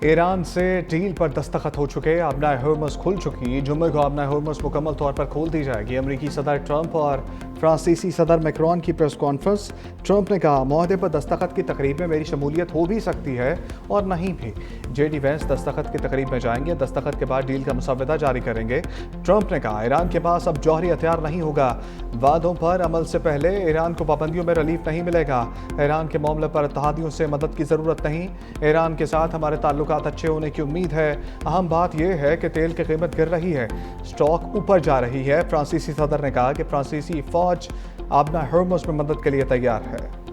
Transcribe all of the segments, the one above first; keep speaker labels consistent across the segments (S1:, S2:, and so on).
S1: Iran से deal पर दस्तखत हो चुके, आबनाए हॉर्मज़ खुल चुकी। जुम्मे को आबनाए हॉर्मज़ मुकम्मल तौर पर खोल दी जाएगी। अमरीकी सदर ट्रंप और फ्रांसीसी सदर मैक्रोन की प्रेस कॉन्फ्रेंस। ट्रंप ने कहा, माहदे पर दस्तखत की तकरीब में मेरी शमूलियत हो भी सकती है और नहीं भी। जेडी वेंस दस्तखत की तकरीब में जाएंगे, दस्तखत के बाद डील का मुसव्वदा जारी करेंगे। ट्रंप ने कहा, ईरान के पास अब जौहरी हथियार नहीं होगा। वादों पर अमल से पहले ईरान को पाबंदियों में रिलीफ नहीं मिलेगा। ईरान के मामले पर इत्तेहादियों से मदद की ज़रूरत नहीं। ईरान के साथ हमारे ताल्लुकात अच्छे होने की उम्मीद है। अहम बात यह है कि तेल की कीमत गिर रही है, स्टॉक ऊपर जा रही है। फ्रांसीसी सदर ने कहा कि फ्रांसीसी फौज आबना हॉर्मज़ में मदद के लिए तैयार है।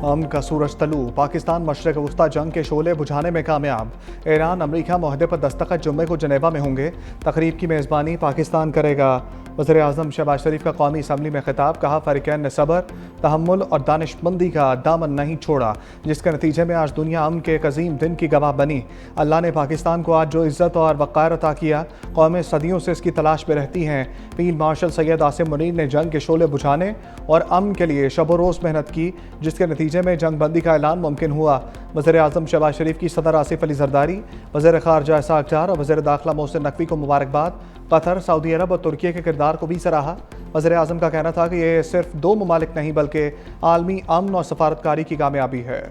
S1: का सूरज तलू, पाकिस्तान मशरक़ वस्ता जंग के शोले बुझाने में कामयाब। ईरान अमरीका मुआहदे पर दस्तखत जुम्मे को जनेवा में होंगे। तकरीब की मेज़बानी पाकिस्तान करेगा। वज़ीर आज़म शहबाज शरीफ का कौमी असम्बली में खिताब, कहा फ़रीक़ैन ने सब्र, तहम्मुल और दानिशमंदी का दामन नहीं छोड़ा, जिसके नतीजे में आज दुनिया अमन के एक अजीम दिन की गवाह बनी। अल्लाह ने पाकिस्तान को आज जो इज़्ज़त और वक़ार अता किया, कौमें सदियों से इसकी तलाश में रहती हैं। फील्ड मार्शल सैयद आसिम मुनीर ने जंग के शोले बुझाने और अमन के लिए शब रोज़ मेहनत की, जिसके नतीजे में जंग बंदी का ऐलान मुमकिन हुआ। वज़ीर आज़म शहबाज शरीफ की सदर आसिफ अली ज़रदारी, वज़ीर ख़ारजा इसाक़ डार और वज़ीर दाखिला मोहसिन नकवी को मुबारकबाद। कतर, सऊदी अरब और तुर्की के किरदार को भी सराहा। वज़ीर आज़म का कहना था कि ये सिर्फ दो ममालिक नहीं बल्कि आलमी अमन और सफारतकारी की कामयाबी है।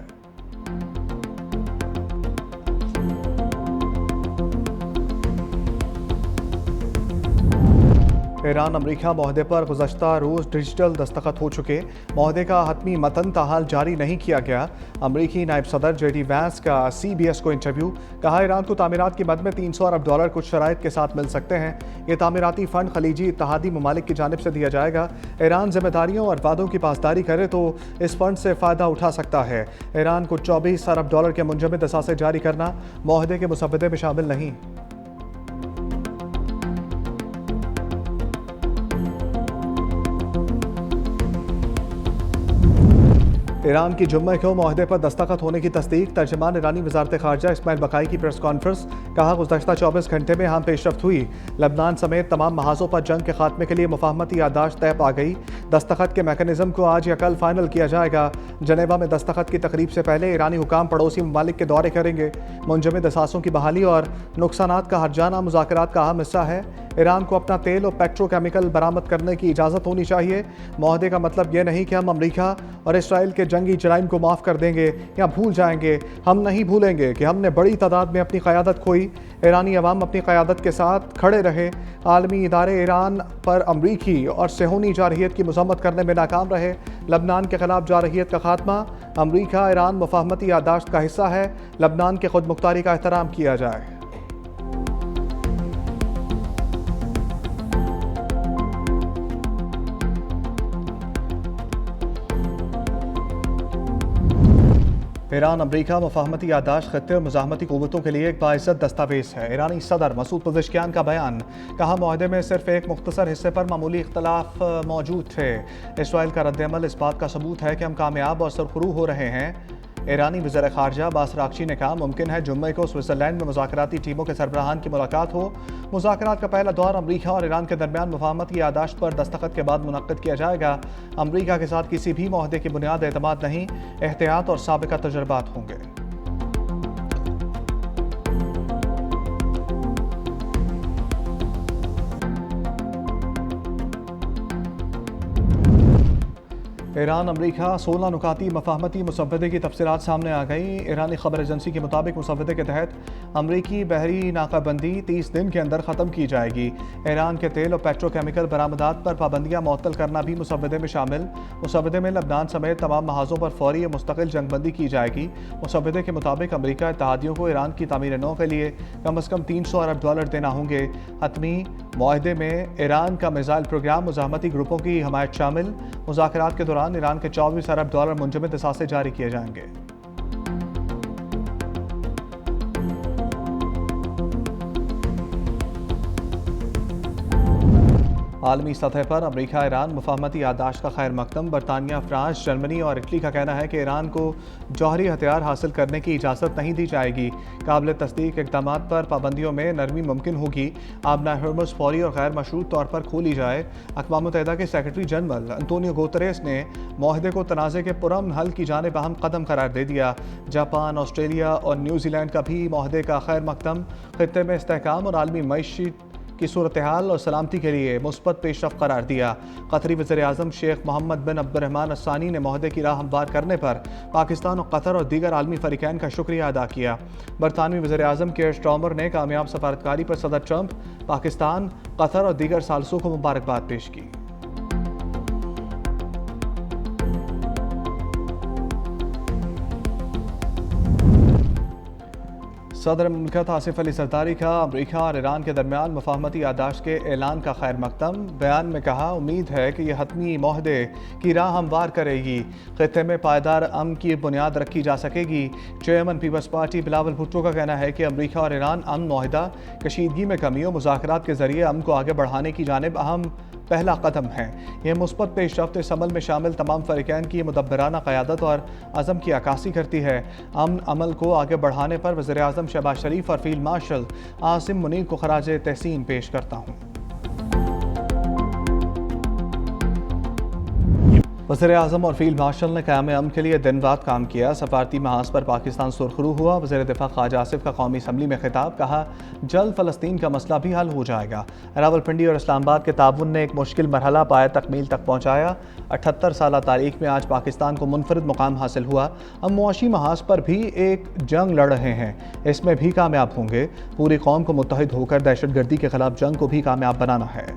S1: ईरान अमरीका मुआहदे पर गुज़श्ता रोज़ डिजिटल दस्तखत हो चुके। मुआहदे का हतमी मतन ताहाल जारी नहीं किया गया। अमरीकी नायब सदर जेडी वैंस का CBS को इंटरव्यू, कहा ईरान को तामीरात की मद में $300 अरब कुछ शराइत के साथ मिल सकते हैं। ये तामीराती फ़ंड खलीजी इत्तेहादी ममालिक की जानिब से दिया जाएगा। ईरान जिम्मेदारियों और वादों की पासदारी करे तो इस फंड से फ़ायदा उठा सकता है। ईरान को $24 अरब के मुंजमद असासे जारी करना मुआहदे के मुसव्वदे में शामिल नहीं। ईरान की जुम्मे को मुआहदे पर दस्तखत होने की तस्दीक। तर्जमान ईरानी वज़ारत ख़ारजा इस्माइल बकाई की प्रेस कॉन्फ्रेंस, कहा गुज़श्ता 24 घंटे में हम पेशरफ्त हुई। लबनान समेत तमाम महाज़ों पर जंग के खात्मे के लिए मुफाहमती यादाश्त तय पा गई। दस्तखत के मैकेनिज़्म को आज या कल फाइनल किया जाएगा। जनेवा में दस्तखत की तकरीब से पहले ईरानी हुकाम पड़ोसी ममालिक के दौरे करेंगे। मुंजमद असासों की बहाली और नुकसानात का हर्जाना मुज़ाकरात का अहम हिस्सा है। ईरान को अपना तेल और पेट्रोकेमिकल बरामद करने की इजाज़त होनी चाहिए। मुआहदे का मतलब यह नहीं कि हम अमरीका और इसराइल के जंगी जराइम को माफ़ कर देंगे या भूल जाएंगे। हम नहीं भूलेंगे कि हमने बड़ी तादाद में अपनी क़यादत खोई। ईरानी अवाम अपनी क़यादत के साथ खड़े रहे। आलमी इदारे ईरान पर अमरीकी और सेहूनी जारहियत की मज़म्मत करने में नाकाम रहे। लबनान के ख़िलाफ़ जारहियत का खात्मा, अमरीका ईरान मुफाहमती यादाश्त का हिस्सा है। लबनान के खुद मुख्तारी का एहतराम किया जाए। ईरान अमरीका मुफाहमती यादाश्त खत्ते और मुज़ाहमती क़ुव्वतों के लिए एक बाइज़्ज़त दस्तावेज़ है। ईरानी सदर मसूद पज़ेश्कियान का बयान, कहा मुआहदे में सिर्फ एक मुख्तसर हिस्से पर मामूली इख्तलाफ मौजूद थे। इसराइल का रद्द-ए-अमल इस बात का सबूत है कि हम कामयाब और सुरखरू हो रहे हैं। ईरानी वज़ीर ख़ारजा अब्बास अराग़ची ने कहा, मुमकिन है जुम्मे को स्विट्ज़रलैंड में मुज़ाकराती टीमों के सरबराहान की मुलाकात हो। मुज़ाकरात का पहला दौर अमरीका और ईरान के दरमियान मुफाहमती यादाश्त पर दस्तखत के बाद मुनक़्क़िद किया जाएगा। अमरीका के साथ किसी भी मुआहदे की बुनियाद एतमाद नहीं, एहतियात और साबिक़ा तजुर्बात होंगे। ईरान अमरीका 16 नुकाती मफाहमती मुसव्वदे की तफसीलात सामने आ गई। ईरानी खबर एजेंसी के मुताबिक मुसव्वदे के तहत अमरीकी बहरी नाकाबंदी 30 दिन के अंदर ख़त्म की जाएगी। ईरान के तेल और पेट्रोकेमिकल बरामदात पर पाबंदियाँ मुअत्तल करना भी मुसव्वदे में शामिल। मुसव्वदे में लबनान समेत तमाम महाज़ों पर फ़ौरी और मुस्तकिल जंगबंदी की जाएगी। मुसव्वदे के मुताबिक अमरीका इत्तेहादियों को ईरान की तामीर नौ के लिए कम अज़ कम $300 अरब देना होंगे। हतमी मुआहदे में ईरान का मिसाइल प्रोग्राम, मुज़ाहमती ग्रुपों की हमायत शामिल। मुज़ाकरात के दौरान ईरान के $24 अरब मुंजमद असासे जारी किए जाएंगे। आलमी सतह पर अमरीका ईरान मुफाहमती याददाश्त का खैर मकदम। बरतानिया, फ्रांस, जर्मनी और इटली का कहना है कि ईरान को जौहरी हथियार हासिल करने की इजाज़त नहीं दी जाएगी। काबिल तस्दीक इक़दाम पर पाबंदियों में नरमी मुमकिन होगी। आबना हर्मुज़ फौरी और गैर मशरूत तौर पर खोली जाए। अक़वाम मुत्तहिदा के सेक्रेटरी जनरल अंतोनियो गुतेरेस ने माहदे को तनाज़े के पुरअमन हल की जानिब अहम कदम करार दे दिया। जापान, ऑस्ट्रेलिया और न्यूजीलैंड का भी माहदे का खैर मकदम खित्ते में इस्तेहकाम और आलमी मईशत की सूरत हाल और सलामती के लिए मुस्बत पेशरफ़्त करार दिया। कतरी वज़ीर-ए-आज़म शेख मोहम्मद बिन अब्दुर्रहमान अल-सानी ने माहदे की राह हमवार करने पर पाकिस्तान और कतर और दीगर आलमी फ़रीक़ैन का शुक्रिया अदा किया। बरतानवी वज़ीर-ए-आज़म केयर स्टार्मर ने कामयाब सफारतकारी पर सदर ट्रंप, पाकिस्तान, कतर और दीगर सालसों को मुबारकबाद पेश की। सदर मुमलिकत आसिफ अली ज़रदारी का अमरीका और ईरान के दरमियान मुफाहमती याददाश्त के ऐलान का खैर मकदम। बयान में कहा, उम्मीद है कि यह हतमी माहदे की राह हमवार करेगी। खित्ते में पायदार अमन की बुनियाद रखी जा सकेगी। Chairman people's party Bilawal Bhutto का कहना है कि अमरीका और ईरान अमन माहदा कशीदगी में कमी और मुज़ाकरात के जरिए अमन को आगे बढ़ाने की जानिब अहम पहला कदम है। यह मुस्बत पेशरफ्त इस अमल में शामिल तमाम फ़रीक़ैन की मुदब्बराना क़यादत और अज़म की अक्कासी करती है। अमन अमल को आगे बढ़ाने पर वज़ीर-ए-आज़म शहबाज शरीफ और फील्ड मार्शल आसिम मुनीर को खराज तहसीन पेश करता हूँ। वज़ीर-ए-आज़म और फील्ड मार्शल ने क़याम अमन के लिए दिन रात काम किया। सफारती महाज पर पाकिस्तान सुरखरू हुआ। वज़ीर दिफ़ा ख्वाजा आसिफ का कौमी असम्बली में खिताब। कहा, जल्द फ़लस्तीन का मसला भी हल हो जाएगा। रावलपिंडी और इस्लामाबाद के ताउन ने एक मुश्किल मरहला पाए तकमील तक पहुँचाया। 78 साल तारीख में आज पाकिस्तान को मुनफरिद मुकाम हासिल हुआ। हम मुआशी महाज पर भी एक जंग लड़ रहे हैं, इसमें भी कामयाब होंगे। पूरी कौम को मुत्तहिद होकर दहशत गर्दी के खिलाफ जंग को भी कामयाब बनाना है।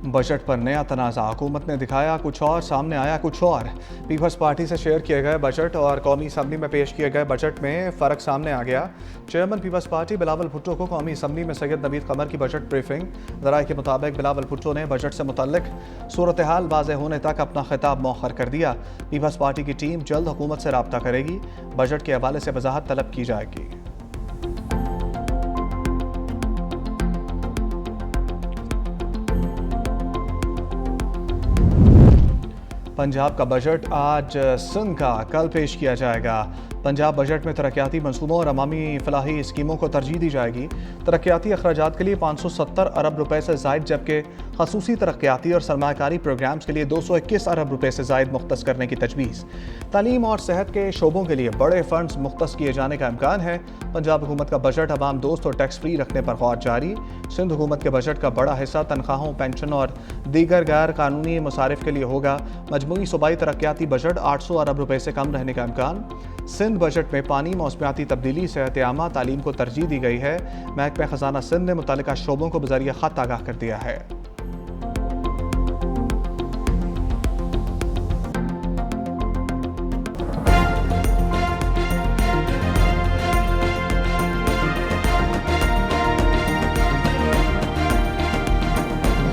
S1: बजट पर नया तनाज़ा। हुकूमत ने दिखाया कुछ और, सामने आया कुछ और। पीपल्स पार्टी से शेयर किए गए बजट और कौमी असम्बली में पेश किए गए बजट में फ़र्क सामने आ गया। Chairman people's party Bilawal Bhutto को कौमी असम्बली में सैयद नवीद कमर की बजट ब्रीफिंग। ज़राए के मुताबिक बिलावल भुट्टो ने बजट से मुतल्लिक सूरत हाल वाज़ेह होने तक अपना खिताब मौखर कर दिया। पीपल्स पार्टी की टीम जल्द हुकूमत से रब्ता करेगी। बजट के हवाले से वजाहत तलब की जाएगी। पंजाब का बजट आज सिंध का कल पेश किया जाएगा। पंजाब बजट में तरक्याती मंसूबों और अवामी फलाही स्कीमों को तरजीह दी जाएगी। तरक्याती अखराजात के लिए 570 अरब रुपए से ज़ायद, जबकि खसूसी तरक्याती और सरमाकारी प्रोग्राम्स के लिए 221 अरब रुपए से ज़ायद मुख्तस करने की तजवीज़। तालीम और सेहत के शोबों के लिए बड़े फंड्स मुख्तस किए जाने का इम्कान है। पंजाब हुकूमत का बजट अवाम दोस्त और टैक्स फ्री रखने पर गौर जारी। सिंध हुकूमत के बजट का बड़ा हिस्सा तनख्वाहों, पेंशन और दीगर गैर कानूनी मसारिफ के लिए होगा। मजमूई सूबाई तरक्याती बजट 800 अरब रुपए से कम रहने का इम्कान। सिंध बजट में पानी, मौसमियाती तब्दीली, सेहत आमा, तालीम को तरजीह दी गई है। महकमा खजाना सिंध ने मुतल्लिका शोबों को बज़रिया ख़त आगाह कर दिया है।